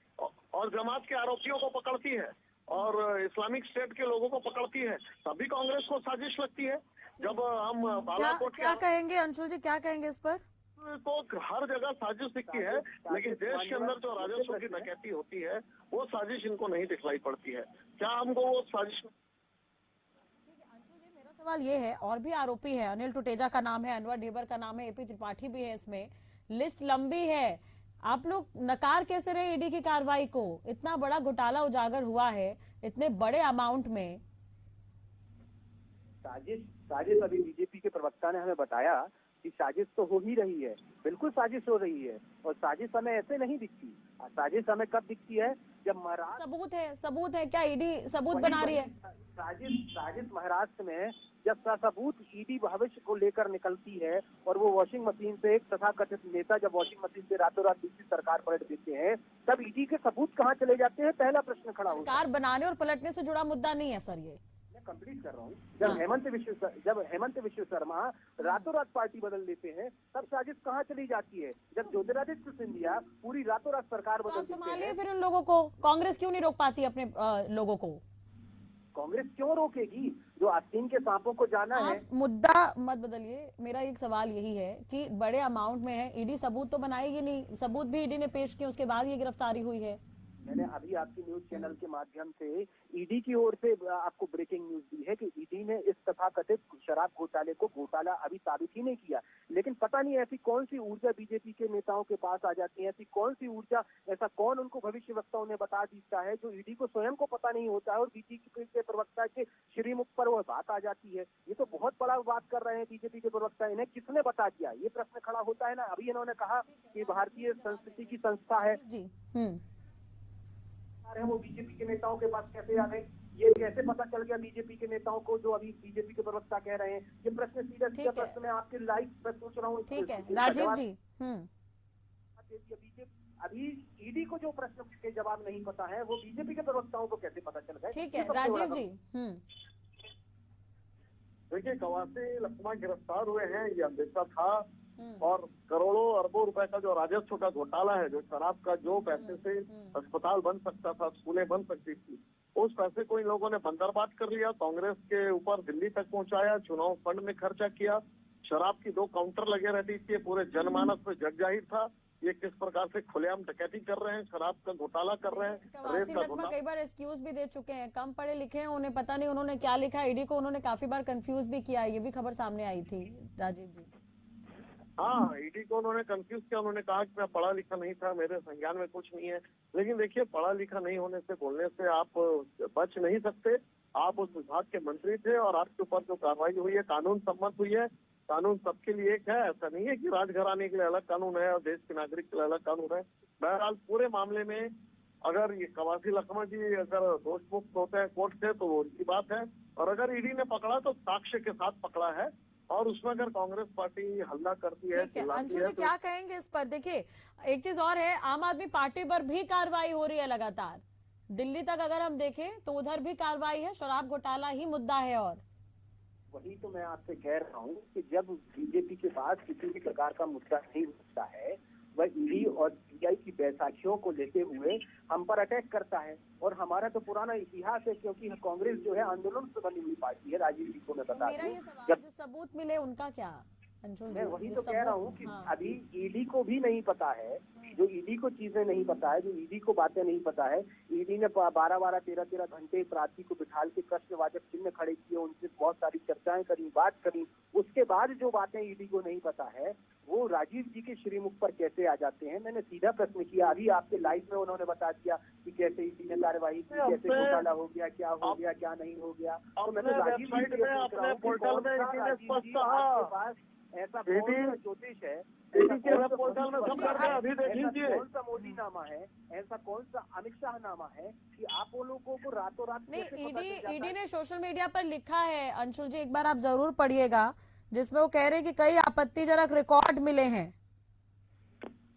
[SPEAKER 7] और जमात के आरोपियों को पकड़ती है और इस्लामिक स्टेट के लोगों को पकड़ती है, तभी कांग्रेस को साजिश लगती है। जब हम बालाकोट
[SPEAKER 6] क्या कहेंगे अंशुल जी, क्या कहेंगे इस पर?
[SPEAKER 7] तो हर जगह साजिश दिखती है, लेकिन देश के अंदर जो राजस्व की डकैती होती है वो साजिश इनको नहीं दिखलाई पड़ती है। क्या हमको वो साजिश?
[SPEAKER 6] मेरा सवाल ये है, और भी आरोपी है, अनिल टुटेजा का नाम है, अनवर ढेबर का नाम है, AP त्रिपाठी भी है, इसमें लिस्ट लंबी है। आप लोग नकार कैसे रहे ईडी की कार्रवाई को? इतना बड़ा घोटाला उजागर हुआ है, इतने बड़े अमाउंट में।
[SPEAKER 5] साजिश अभी बीजेपी के प्रवक्ता ने हमें बताया कि साजिश तो हो ही रही है, बिल्कुल साजिश हो रही है। और साजिश हमें ऐसे नहीं दिखती, साजिश हमें कब दिखती है? जब महाराष्ट्र
[SPEAKER 6] सबूत है क्या? ईडी सबूत बना रही है?
[SPEAKER 5] साजिश महाराष्ट्र में जब सबूत ईडी भविष्य को लेकर निकलती है और वो वॉशिंग मशीन से, एक तथाकथित नेता जब वॉशिंग मशीन से रातों रात दूसरी सरकार पलट देते हैं, तब ईडी के सबूत कहाँ चले जाते हैं? पहला प्रश्न खड़ा होता है।
[SPEAKER 6] सरकार बनाने और पलटने से जुड़ा मुद्दा नहीं है सर ये।
[SPEAKER 5] कंप्लीट कर रहा हूँ। जब हेमंत विश्व शर्मा रातों रात पार्टी बदल देते हैं, तब साजिश कहाँ चली जाती है? जब ज्योतिरादित्य सिंधिया पूरी रातों रात सरकार बदल देते हैं,
[SPEAKER 6] संभालिए फिर उन लोगों को। कांग्रेस क्यों नहीं रोक पाती अपने लोगों को?
[SPEAKER 5] कांग्रेस क्यों रोकेगी? जो आस्तीन के सांपों को जाना है।
[SPEAKER 6] आप मुद्दा मत बदलिए, मेरा एक सवाल यही है कि बड़े अमाउंट में है, ईडी सबूत तो बनाएगी नहीं, सबूत भी ईडी ने पेश किए, उसके बाद ये गिरफ्तारी हुई है।
[SPEAKER 5] मैंने अभी आपकी न्यूज चैनल के माध्यम से ईडी की ओर से आपको ब्रेकिंग न्यूज दी है कि ईडी ने इस तथाकथित शराब घोटाले को घोटाला अभी साबित ही नहीं किया। लेकिन पता नहीं ऐसी कौन सी ऊर्जा बीजेपी के नेताओं के पास आ जाती है, ऐसी कौन सी ऊर्जा, ऐसा कौन उनको भविष्यवक्ताओं ने बता देता है जो ईडी को स्वयं को पता नहीं होता है, और बीजेपी के प्रवक्ता के श्रीमुख पर वह बात आ जाती है। ये तो बहुत बड़ा बात कर रहे हैं बीजेपी के प्रवक्ता, इन्हें किसने बता दिया? ये प्रश्न खड़ा होता है ना। अभी इन्होंने कहा कि भारतीय संस्कृति की संस्था है
[SPEAKER 6] जी
[SPEAKER 5] वो बीजेपी के नेताओं के पास कैसे आ गए? ये कैसे पता चल गया बीजेपी के नेताओं को, जो अभी बीजेपी के प्रवक्ता कह रहे हैं? ये प्रश्न सीधा सीधा प्रश्न मैं आपके लाइव पर पूछ रहा हूँ।
[SPEAKER 6] ठीक है राजीव जी।
[SPEAKER 5] अभी ईडी को जो प्रश्न के जवाब नहीं पता है वो बीजेपी के प्रवक्ताओं को कैसे पता चल गए?
[SPEAKER 6] ठीक है राजीव जी।
[SPEAKER 7] देखिए, कवासी लखमा गिरफ्तार हुए हैं ये अंदेशा था, और करोड़ों अरबों रुपए का जो राजस्व का घोटाला है, जो शराब का, जो पैसे से अस्पताल बन सकता था, स्कूलें बन सकती थी, उस पैसे को इन लोगों ने बंदरबांट कर लिया, कांग्रेस के ऊपर दिल्ली तक पहुंचाया, चुनाव फंड में खर्चा किया। शराब की 2 काउंटर लगे रहती थी, पूरे जनमानस में जग जाहिर था ये किस प्रकार से खुलेआम डकैती कर रहे हैं, शराब का घोटाला कर रहे हैं।
[SPEAKER 6] कवासी लखमा कई बार एक्सक्यूज भी दे चुके हैं, कम पढ़े लिखे हैं, उन्हें पता नहीं उन्होंने क्या लिखा। ईडी को उन्होंने काफी बार कंफ्यूज भी किया, ये भी खबर सामने आई थी राजीव जी।
[SPEAKER 7] हाँ, ईडी को उन्होंने कंफ्यूज किया, उन्होंने कहा कि मैं पढ़ा लिखा नहीं था, मेरे संज्ञान में कुछ नहीं है। लेकिन देखिए, पढ़ा लिखा नहीं होने से, बोलने से आप बच नहीं सकते। आप उस विभाग के मंत्री थे और आपके ऊपर जो कार्रवाई हुई है कानून सम्मत हुई है। कानून सबके लिए एक है, ऐसा नहीं है कि राजघराने के लिए अलग कानून है और देश के नागरिक के लिए अलग कानून है। बहरहाल पूरे मामले में अगर ये कवासी लखमा जी अगर दोष मुक्त होते हैं कोर्ट से तो वो उनकी बात है, और अगर ईडी ने पकड़ा तो साक्ष्य के साथ पकड़ा है, और उसमें अगर कांग्रेस पार्टी हल्ला करती है,
[SPEAKER 6] अंशुल जी क्या कहेंगे इस पर? देखिए, एक चीज और है, आम आदमी पार्टी पर भी कार्रवाई हो रही है लगातार। दिल्ली तक अगर हम देखें तो उधर भी कार्रवाई है, शराब घोटाला ही मुद्दा है। और
[SPEAKER 5] वही तो मैं आपसे कह रहा हूँ कि जब बीजेपी के पास किसी भी प्रकार का मुद्दा नहीं होता है, वह ईडी और सीबीआई की बैसाखियों को लेते हुए हम पर अटैक करता है। और हमारा तो पुराना इतिहास है, क्योंकि कांग्रेस जो है आंदोलन से बनी हुई पार्टी है। राजीव जी को मैं बता दूं,
[SPEAKER 6] जो सबूत मिले उनका क्या?
[SPEAKER 5] मैं वही तो कह रहा हूँ कि अभी ईडी को भी नहीं पता है, जो ईडी को चीजें नहीं पता है, जो ईडी को बातें नहीं पता है। ईडी ने 12-12, 13-13 घंटे प्रार्थी को बिठाल के प्रश्नवाचक चिन्ह खड़े किए, उनसे बहुत सारी चर्चाएं करी, बात करी। उसके बाद जो बातें ईडी को नहीं पता है वो राजीव जी के श्रीमुख पर कैसे आ जाते हैं? मैंने सीधा प्रश्न किया, अभी आपके लाइव में उन्होंने बता दिया कि कैसे ईडी ने कार्यवाही की, कैसे घोटाला हो गया, क्या हो गया, क्या नहीं हो गया। तो मैंने राजीव जी से पोर्टल में ऐसा कौन सा ज्योतिष है,
[SPEAKER 7] पोर्टल में सब कर अभी देखिए,
[SPEAKER 5] कौन सा मोदी नामा है, ऐसा कौन सा अमित शाह नामा है कि आप वो लोगों को रातों रात
[SPEAKER 6] नहीं? ईडी ने सोशल मीडिया पर लिखा है अंशुल जी, एक बार आप जरूर पढ़िएगा, जिसमें वो कह रहे हैं कि कई आपत्तिजनक रिकॉर्ड मिले हैं।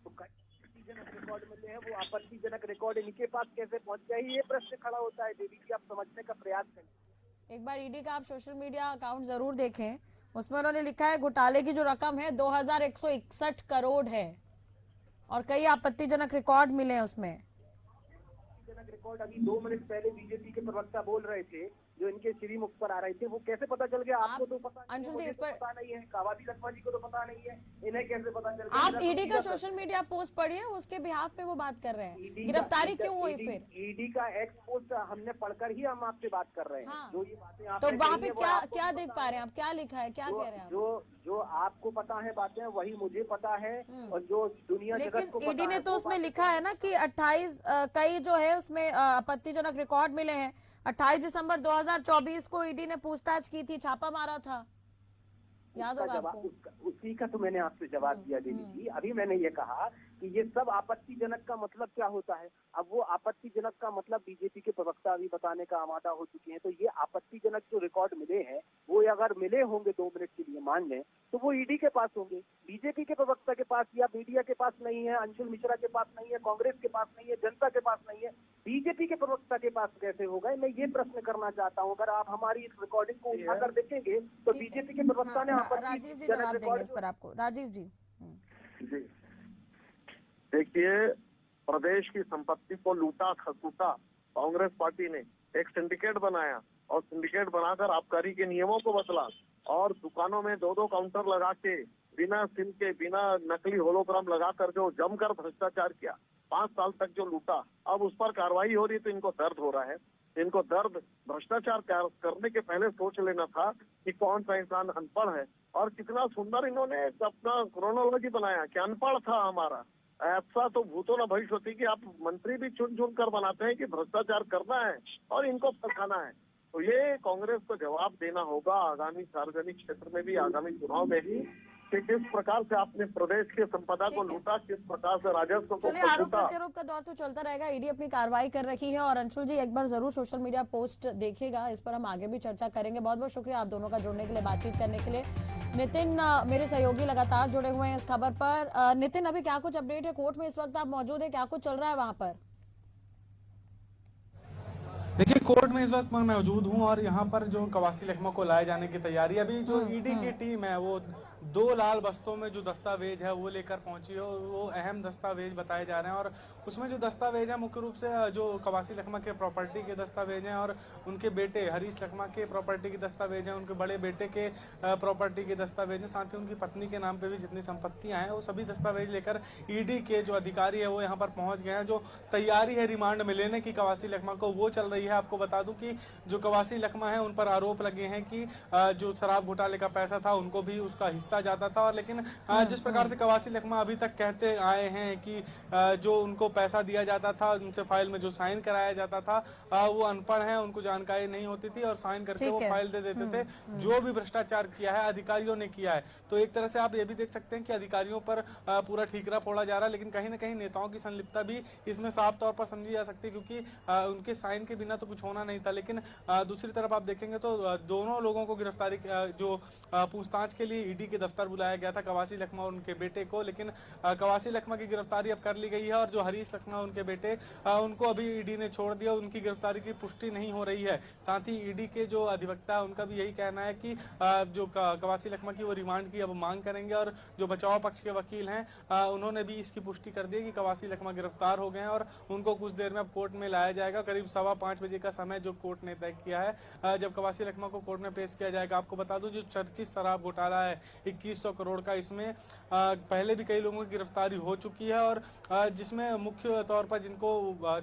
[SPEAKER 5] तो कई आपत्तिजनक रिकॉर्ड मिले हैं, वो आपत्तिजनक रिकॉर्ड इनके पास कैसे पहुंच गए? ये प्रश्न खड़ा होता है। देवी जी, आप समझने का प्रयास करें।
[SPEAKER 6] एक बार ईडी का आप सोशल मीडिया अकाउंट जरूर देखें, उसमें उन्होंने लिखा है घोटाले की जो रकम है 2161 करोड़ है, और कई आपत्तिजनक रिकॉर्ड मिले हैं उसमें।
[SPEAKER 5] आपत्तिजनक रिकॉर्ड अभी 2 मिनट पहले बीजेपी के प्रवक्ता बोल रहे थे, जो इनके श्रीमुख पर आ रहे थे, वो कैसे पता चल गया? आपको तो पता नहीं है, मुझे तो पता नहीं है, कवासी लखमा जी को तो पता नहीं है, इन्हें कैसे पता चल गया?
[SPEAKER 6] आप ईडी का सोशल मीडिया पोस्ट पढ़िए, उसके बिहाफ पे वो बात कर रहे हैं। गिरफ्तारी क्यों हुई फिर?
[SPEAKER 5] ईडी का एक्स पोस्ट हमने पढ़कर ही हम आपसे बात कर रहे हैं। जो ये बातें
[SPEAKER 6] तो वहाँ पे क्या देख पा रहे हैं आप? क्या लिखा है, क्या कह रहे हैं?
[SPEAKER 5] जो आपको पता है बातें, वही मुझे पता है, और जो दुनिया जगत को
[SPEAKER 6] लेकिन ईडी ने तो उसमें लिखा है ना कि 28 कई जो है उसमें आपत्तिजनक रिकॉर्ड मिले हैं। 28 दिसंबर 2024 को ईडी ने पूछताछ की थी, छापा मारा था, याद होगा आपको?
[SPEAKER 5] उसी का तो मैंने आपसे जवाब दिया देवी जी। अभी मैंने ये कहा कि ये सब आपत्तिजनक का मतलब क्या होता है। अब वो आपत्तिजनक का मतलब बीजेपी के प्रवक्ता अभी बताने का आमादा हो चुके हैं। तो ये आपत्तिजनक जो रिकॉर्ड मिले हैं, वो अगर मिले होंगे 2 मिनट के लिए मान लें, तो वो ईडी के पास होंगे, बीजेपी के प्रवक्ता के पास या मीडिया के पास नहीं है, अंशुल मिश्रा के पास नहीं है, कांग्रेस के पास नहीं है, जनता के पास नहीं है, बीजेपी के प्रवक्ता के पास कैसे हो गए? मैं ये प्रश्न करना चाहता हूँ। अगर आप हमारी इस रिकॉर्डिंग को उठाकर देखेंगे तो बीजेपी के प्रवक्ता ने
[SPEAKER 6] राजीव जी जवाब देंगे इस पर आपको। राजीव जी
[SPEAKER 7] जी देखिए, प्रदेश की संपत्ति को लूटा खसूटा कांग्रेस पार्टी ने, एक सिंडिकेट बनाया, और सिंडिकेट बनाकर आबकारी के नियमों को बदला और दुकानों में 2-2 काउंटर लगा के बिना सिम के, बिना नकली होलोग्राम लगा कर जो जमकर भ्रष्टाचार किया, 5 साल तक जो लूटा, अब उस पर कार्रवाई हो रही है तो इनको दर्द हो रहा है। इनको दर्द भ्रष्टाचार करने के पहले सोच लेना था कि कौन सा इंसान अनपढ़ है। और कितना सुंदर इन्होंने अपना क्रोनोलॉजी बनाया कि अनपढ़ था हमारा। ऐसा तो भूतो न भविष्यति कि आप मंत्री भी चुन चुन कर बनाते हैं कि भ्रष्टाचार करना है और इनको फंसाना है। तो ये कांग्रेस को जवाब देना होगा आगामी सार्वजनिक क्षेत्र में भी, आगामी चुनाव में भी, कि किस प्रकार से आपने प्रदेश की संपदा को लूटा, किस प्रकार से राजस्व को
[SPEAKER 6] चलिए, आरोप प्रत्यारोप का दौर तो चलता रहेगा। ईडी अपनी कार्रवाई कर रही है और अंशुल जी एक बार जरूर सोशल मीडिया पोस्ट देखिएगा, इस पर हम आगे भी चर्चा करेंगे। बहुत बहुत शुक्रिया आप दोनों का जुड़ने के लिए, बातचीत करने के लिए। नितिन मेरे सहयोगी लगातार जुड़े हुए हैं इस खबर पर। नितिन, अभी क्या कुछ अपडेट है? कोर्ट में इस वक्त आप मौजूद है, क्या कुछ चल रहा है वहां पर?
[SPEAKER 8] देखिए, कोर्ट में इस वक्त मैं मौजूद हूं और यहाँ पर जो कवासी लखमा को लाए जाने की तैयारी, अभी जो ईडी की टीम है वो 2 लाल बस्तों में जो दस्तावेज है वो लेकर पहुंची है। वो अहम दस्तावेज बताए जा रहे हैं और उसमें जो दस्तावेज है मुख्य रूप से जो कवासी लखमा के प्रॉपर्टी के दस्तावेज हैं और उनके बेटे हरीश लखमा के प्रॉपर्टी के दस्तावेज हैं, उनके बड़े बेटे के प्रॉपर्टी के दस्तावेज हैं, साथ ही उनकी पत्नी के नाम पे भी जितनी संपत्तियां हैं वो सभी दस्तावेज लेकर ईडी के जो अधिकारी है वो यहाँ पर पहुंच गए हैं। जो तैयारी है रिमांड में लेने की कवासी लखमा को, वो चल रही है। आपको बता दूं कि जो कवासी लखमा है उन पर आरोप लगे हैं कि जो शराब घोटाले का पैसा था उनको भी उसका हिस्सा जाता था। और लेकिन जिस प्रकार से कवासी लखमा अभी तक कहते आए हैं कि जो उनको पैसा दिया जाता था, उनसे फाइल में जो साइन कराया जाता था, वो अनपढ़ हैं, उनको जानकारी नहीं होती थी और साइन करके वो फाइल दे देते थे। जो भी भ्रष्टाचार किया है अधिकारियों ने किया है। तो एक तरह से आप ये भी देख सकते हैं कि अधिकारियों पर पूरा ठीकरा फोड़ा जा रहा है, लेकिन कहीं ना कहीं नेताओं की संलिप्तता भी इसमें साफ तौर पर समझी जा सकती है, क्योंकि उनके साइन के बिना तो कुछ होना नहीं था। लेकिन दूसरी तरफ आप देखेंगे तो दोनों लोगों को गिरफ्तारी जो पूछताछ के लिए ईडी के दफ्तर बुलाया गया था, कवासी लखमा और उनके बेटे को, लेकिन कवासी लखमा की गिरफ्तारी अब कर ली गई है और जो हरीश लखमा उनके बेटे, उनको अभी ईडी ने छोड़ दिया, उनकी गिरफ्तारी की पुष्टि नहीं हो रही है। साथ ही ईडी के जो अधिवक्ता है उनका भी यही कहना है कि जो कवासी लखमा की वो रिमांड की अब मांग करेंगे और जो बचाव पक्ष के वकील हैं उन्होंने भी इसकी पुष्टि कर दी है कि कवासी लखमा गिरफ्तार हो गए हैं और उनको कुछ देर में अब कोर्ट में लाया जाएगा। करीब 5:15 बजे का समय जो कोर्ट ने तय किया है जब कवासी लखमा को कोर्ट में पेश किया जाएगा। आपको बता दूं जो चर्चित शराब घोटाला है 2100 करोड़ का, इसमें पहले भी कई लोगों की गिरफ्तारी हो चुकी है और जिसमें मुख्य तौर पर जिनको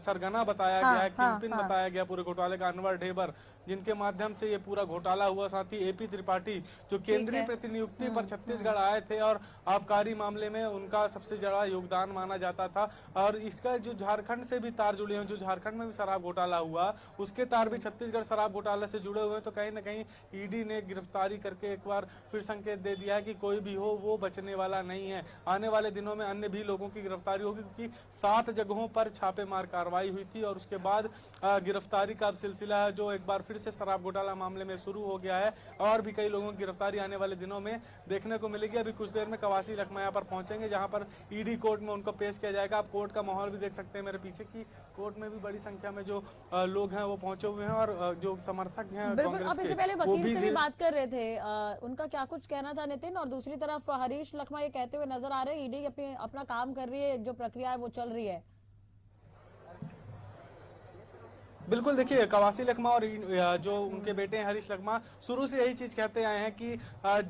[SPEAKER 8] सरगना बताया गया है, किंगपिन बताया गया पूरे घोटाले का, अनवर ढेबर, जिनके माध्यम से ये पूरा घोटाला हुआ। साथ ही एपी त्रिपाठी जो केंद्रीय प्रतिनियुक्ति पर छत्तीसगढ़ आए थे और आबकारी मामले में उनका सबसे बड़ा योगदान माना जाता था। और इसका जो झारखंड से भी तार जुड़े हैं, जो झारखंड में भी शराब घोटाला हुआ उसके तार भी छत्तीसगढ़ शराब घोटाले से जुड़े हुए हैं। तो कहीं ना कहीं ईडी ने गिरफ्तारी करके एक बार फिर संकेत दे दिया है कि कोई भी हो वो बचने वाला नहीं है। आने वाले दिनों में अन्य भी लोगों की गिरफ्तारी होगी, क्योंकि 7 जगहों पर छापेमार कार्रवाई हुई थी और उसके बाद गिरफ्तारी का सिलसिला है जो एक बार फिर से शराब घोटाला मामले में शुरू हो गया है और भी कई लोगों की गिरफ्तारी आने वाले दिनों में देखने को मिलेगी। अभी कुछ देर में कवासी लखमा यहाँ पर पहुंचेंगे जहां पर ईडी कोर्ट में उनको पेश किया जाएगा। आप कोर्ट का माहौल भी देख सकते हैं मेरे पीछे की कोर्ट में भी बड़ी संख्या में जो लोग हैं वो पहुंचे हुए हैं और जो समर्थक हैं
[SPEAKER 6] बिल्कुल। अब इससे पहले वकील से भी बात कर रहे थे, उनका क्या कुछ कहना था नितिन? और दूसरी तरफ हरीश लखमा ये कहते हुए नजर आ रहे हैं ईडी अपना काम कर रही है, जो प्रक्रिया है वो चल रही है।
[SPEAKER 8] बिल्कुल, देखिए कवासी लखमा और जो उनके बेटे हैं हरीश लखमा शुरू से यही चीज कहते आए हैं कि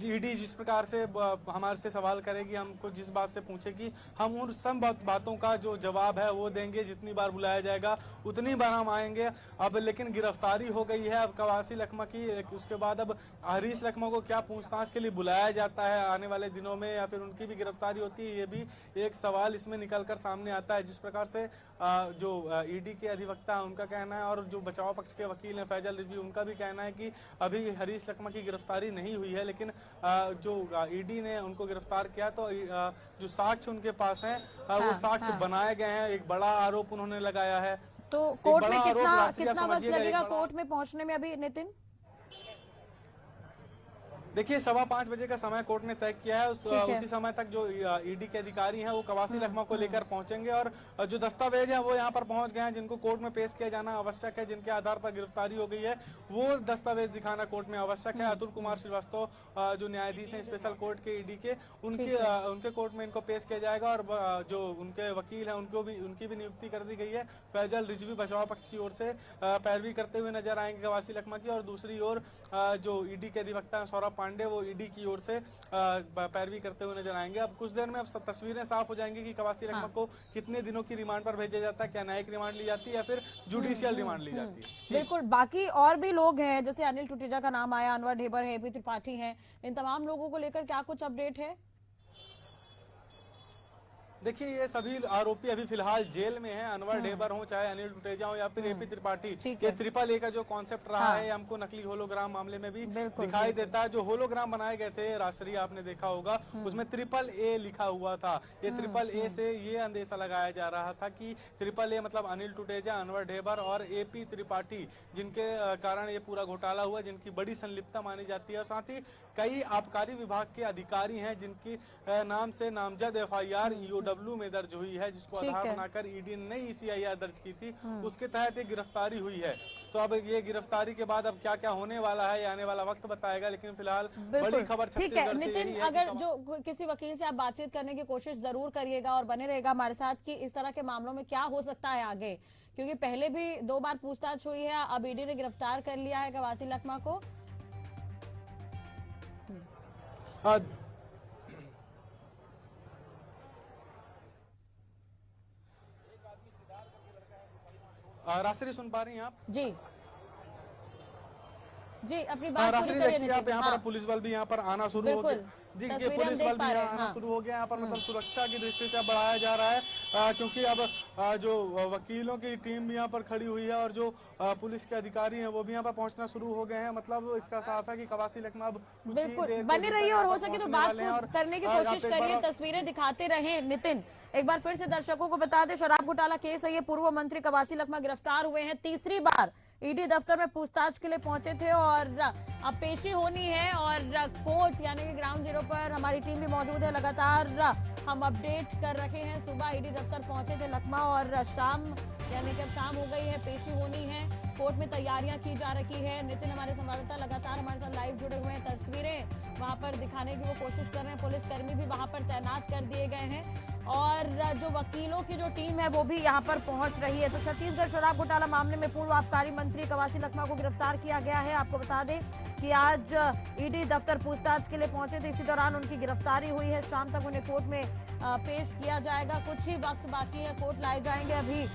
[SPEAKER 8] ईडी जिस प्रकार से हमारे से सवाल करेगी, हमको जिस बात से पूछेगी, हम उन सब बातों का जो जवाब है वो देंगे। जितनी बार बुलाया जाएगा उतनी बार हम आएंगे। अब लेकिन गिरफ्तारी हो गई है अब कवासी लखमा की, उसके बाद अब हरीश लखमा को क्या पूछताछ के लिए बुलाया जाता है आने वाले दिनों में या फिर उनकी भी गिरफ्तारी होती है, ये भी एक सवाल इसमें निकल कर सामने आता है। जिस प्रकार से जो ईडी के अधिवक्ता उनका कहना है और जो बचाव पक्ष के वकील हैं फैजल रिजवी, उनका भी कहना है कि अभी हरीश लखमा की गिरफ्तारी नहीं हुई है, लेकिन जो ईडी ने उनको गिरफ्तार किया तो जो साक्ष्य उनके पास हैं वो साक्ष्य बनाए गए हैं। एक बड़ा आरोप उन्होंने लगाया है।
[SPEAKER 6] तो कोर्ट में कितना वक्त लगेगा कोर्ट में पहुंचने में अभी नितिन?
[SPEAKER 8] देखिए 5:15 बजे का समय कोर्ट ने तय किया है। उसी समय तक जो ईडी के अधिकारी हैं वो कवासी लखमा को लेकर पहुंचेंगे और जो दस्तावेज हैं वो यहाँ पर पहुंच गए हैं, जिनको कोर्ट में पेश किया जाना आवश्यक है, जिनके आधार पर गिरफ्तारी हो गई है, वो दस्तावेज दिखाना कोर्ट में आवश्यक है। अतुल कुमार श्रीवास्तव जो न्यायाधीश हैं स्पेशल कोर्ट के ईडी के, उनके कोर्ट में इनको पेश किया जाएगा और जो उनके वकील हैं उनकी भी नियुक्ति कर दी गई है। फैजल रिजवी बचाव पक्ष की ओर से पैरवी करते हुए नजर आएंगे कवासी लखमा की, और दूसरी ओर जो ईडी के अधिवक्ता हैं सौरभ पांडे, वो ईडी की ओर से पैरवी करते हुए नजर आएंगे। अब कुछ देर में अब तस्वीरें साफ हो जाएंगी कि कवासी लखमा को कितने दिनों की रिमांड पर भेजा जाता है, क्या न्यायिक रिमांड ली जाती है या फिर जुडिशियल रिमांड ली जाती है।
[SPEAKER 6] बिल्कुल, बाकी और भी लोग हैं, जैसे अनिल टुटेजा का नाम आया, अनवर ढेबर है, एपी त्रिपाठी हैं, इन तमाम लोगों को लेकर क्या कुछ अपडेट है?
[SPEAKER 8] देखिए ये सभी आरोपी अभी फिलहाल जेल में हैं। अनवर ढेबर हो, चाहे अनिल टुटेजा हो या फिर एपी त्रिपाठी, ये AAA का जो कॉन्सेप्ट रहा है हमको नकली होलोग्राम मामले में भी दिखाई देता है। जो होलोग्राम बनाए गए थे राशि आपने देखा होगा, उसमें AAA लिखा हुआ था। ये AAA से ये अंदेशा लगाया जा रहा था कि AAA मतलब अनिल टुटेजा, अनवर ढेबर और एपी त्रिपाठी, जिनके कारण ये पूरा घोटाला हुआ, जिनकी बड़ी संलिप्तता मानी जाती है। और साथ ही कई आबकारी विभाग के अधिकारी हैं जिनकी नाम से नामजद FIR EOW में दर्ज हुई है, जिसको आधार बनाकर ईडी ने नई ECIR दर्ज की थी, उसके तहत ये गिरफ्तारी हुई है। तो अब ये गिरफ्तारी के बाद अब क्या क्या होने वाला है, आने वाला वक्त बताएगा, लेकिन फिलहाल बड़ी खबर
[SPEAKER 6] छत्तीसगढ़ से नितिन, अगर जो किसी वकील से आप बातचीत करने की कोशिश जरूर करिएगा और बने रहेगा हमारे साथ कि इस तरह के मामलों में क्या हो सकता है आगे, क्योंकि पहले भी 2 बार पूछताछ हुई है, अब ईडी ने गिरफ्तार कर लिया है कवासी लखमा को।
[SPEAKER 8] राशि सुन पा रही हैं आप?
[SPEAKER 6] जी जी, अपनी बात पूरी करिए।
[SPEAKER 8] आप यहाँ पर पुलिस बल भी यहाँ पर आना शुरू हो गया। जी, ये पुलिस बल भी आना शुरू हो गया यहाँ पर, मतलब सुरक्षा की दृष्टि से बढ़ाया जा रहा है, क्योंकि अब जो वकीलों की टीम भी यहाँ पर खड़ी हुई है और जो पुलिस के अधिकारी हैं वो भी यहाँ पर पहुंचना शुरू हो गए हैं। मतलब इसका साफ है कि कवासी लखमा अब
[SPEAKER 6] बिल्कुल बने रहिए और हो सके तो बात करने की कोशिश करिए, तस्वीरें दिखाते रहे। नितिन, एक बार फिर से दर्शकों को बता दें, शराब घोटाला केस है ये, पूर्व मंत्री कवासी लखमा गिरफ्तार हुए हैं, तीसरी बार ईडी दफ्तर में पूछताछ के लिए पहुंचे थे और अब पेशी होनी है। और कोर्ट यानी कि ग्राउंड जीरो पर हमारी टीम भी मौजूद है, लगातार हम अपडेट कर रखे हैं। सुबह ईडी दफ्तर पहुंचे थे लखमा और शाम यानी कि अब शाम हो गई है, पेशी होनी है, कोर्ट में तैयारियां की जा रही है। नितिन हमारे संवाददाता लगातार हमारे साथ लाइव जुड़े हुए हैं, तस्वीरें वहां पर दिखाने की वो कोशिश कर रहे हैं। पुलिसकर्मी भी वहां पर तैनात कर दिए गए हैं और जो वकीलों की जो टीम है वो भी यहाँ पर पहुंच रही है। तो छत्तीसगढ़ शराब घोटाला मामले में पूर्व आबकारी मंत्री कवासी लखमा को गिरफ्तार किया गया है। आपको बता दें कि आज ईडी दफ्तर पूछताछ के लिए पहुंचे थे, इसी दौरान उनकी गिरफ्तारी हुई है। शाम तक उन्हें कोर्ट में पेश किया जाएगा, कुछ ही वक्त बाकी है, कोर्ट लाए जाएंगे अभी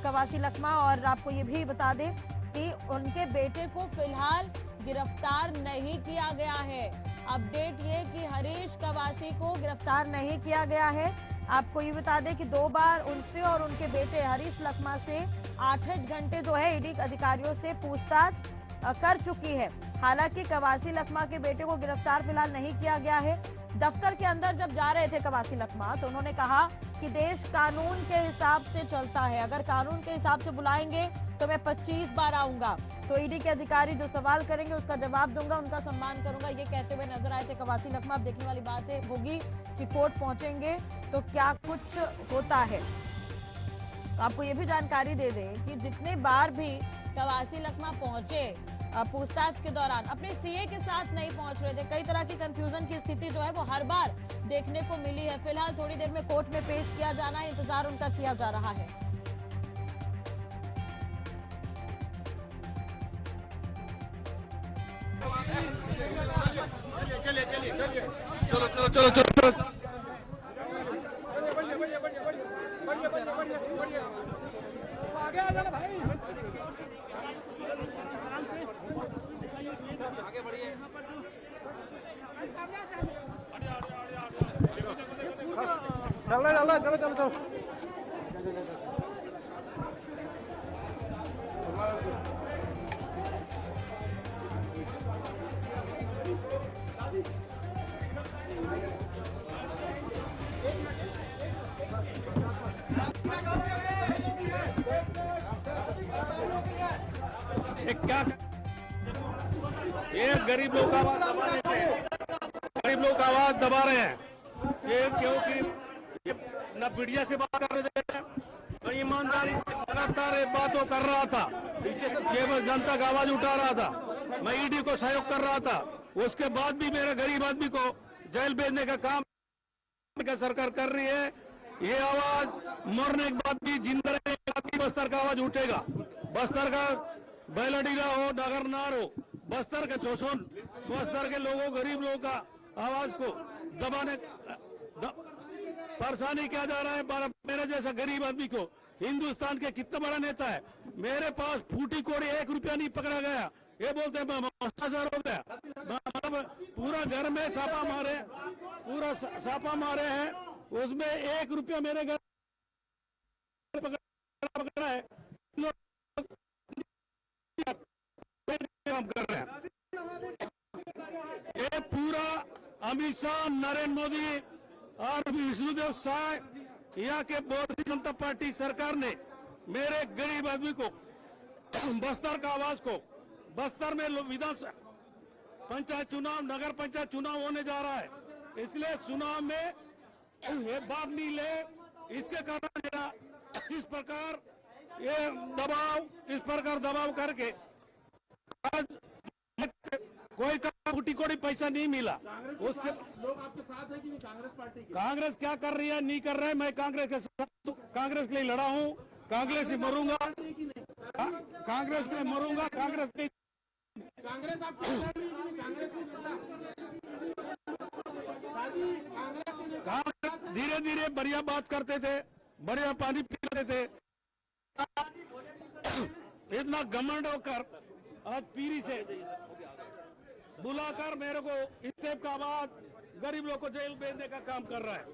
[SPEAKER 6] कवासी लखमा। और आपको ये भी बता दें कि उनके बेटे को फिलहाल गिरफ्तार नहीं किया गया है। अपडेट ये कि हरीश कवासी को गिरफ्तार नहीं किया गया है। आपको ये बता दें कि 2 बार उनसे और उनके बेटे हरीश लखमा से 8-8 घंटे जो है ईडी अधिकारियों से पूछताछ कर चुकी है। हालांकि कवासी लखमा के बेटे को गिरफ्तार फिलहाल नहीं किया गया है। दफ्तर के अंदर जब जा रहे थे कवासी लखमा तो उन्होंने कहा कि देश कानून के हिसाब से चलता है, अगर कानून के हिसाब से बुलाएंगे तो मैं 25 बार आऊंगा, तो ईडी के अधिकारी जो सवाल करेंगे उसका जवाब दूंगा, उनका सम्मान करूंगा, ये कहते हुए नजर आए थे कवासी लखमा। अब देखने वाली बात है होगी कि कोर्ट पहुंचेंगे तो क्या कुछ होता है। तो आपको ये भी जानकारी दे दें कि जितने बार भी कवासी लखमा पहुंचे पूछताछ के दौरान अपने सीए के साथ नहीं पहुंच रहे थे, कई तरह की कंफ्यूजन की स्थिति जो है वो हर बार देखने को मिली है। फिलहाल थोड़ी देर में कोर्ट में पेश किया जाना है, इंतजार उनका किया जा रहा है।
[SPEAKER 9] चलो चलो चलो चलो चलो आगे आ जाना भाई, आगे बढ़िए।
[SPEAKER 8] चल रहा चलो चलो चलो।
[SPEAKER 9] क्या ये गरीब लोग का
[SPEAKER 10] गरीब लोग का आवाज दबा रहे हैं। ये क्योंकि न मीडिया से बात कर रहे थे, मैं ईमानदारी से लगातार एक बातों कर रहा था, ये मैं जनता का आवाज उठा रहा था, मैं ईडी को सहयोग कर रहा था। उसके बाद भी मेरे गरीब आदमी को जेल भेजने का काम का सरकार कर रही है। ये आवाज मरने के बाद भी जिंदा रहने के बाद भी बस्तर का आवाज उठेगा। बस्तर का बैलडीला हो, नगर नार हो, बस्तर के शोषण, बस्तर के लोगों, गरीब लोगों का आवाज को दबाने परेशानी किया जा रहा है। मेरे जैसा गरीब आदमी को, हिंदुस्तान के कितना बड़ा नेता है, मेरे पास फूटी कोड़ी 1 रुपया नहीं पकड़ा गया। ये बोलते हैं भ्रष्टाचार हो गया। मतलब पूरा घर में छापा मारे, पूरा छापा मारे हैं, उसमें 1 रुपया मेरे घर पकड़ा है। काम कर रहे हैं। ये पूरा अमित शाह, नरेंद्र मोदी और विष्णुदेव साय, यहाँ के भारतीय जनता पार्टी सरकार ने मेरे गरीब आदमी को, बस्तर का आवाज को, बस्तर में विधानसभा पंचायत चुनाव, नगर पंचायत चुनाव होने जा रहा है, इसलिए चुनाव में ये भाग नहीं ले, इसके कारण मेरा इस प्रकार ये दबाव, इस प्रकार दबाव करके आज कोई फूटी कोड़ी पैसा नहीं मिला। उसके
[SPEAKER 9] लोग आपके साथ है कि नहीं कांग्रेस पार्टी के?
[SPEAKER 10] कांग्रेस क्या कर रही है, नहीं कर रहे, मैं कांग्रेस के साथ, कांग्रेस के लिए लड़ा हूँ, कांग्रेस से मरूंगा, कांग्रेस के लिए मरूंगा, कांग्रेस के
[SPEAKER 9] कांग्रेस आपको कांग्रेस
[SPEAKER 10] धीरे धीरे बढ़िया बात करते थे, बढ़िया पानी पीते थे। इतना घमंड होकर आज पीरी से बुलाकर मेरे को इस टाइप का बाद गरीब लोग को जेल भेजने का काम कर रहा है।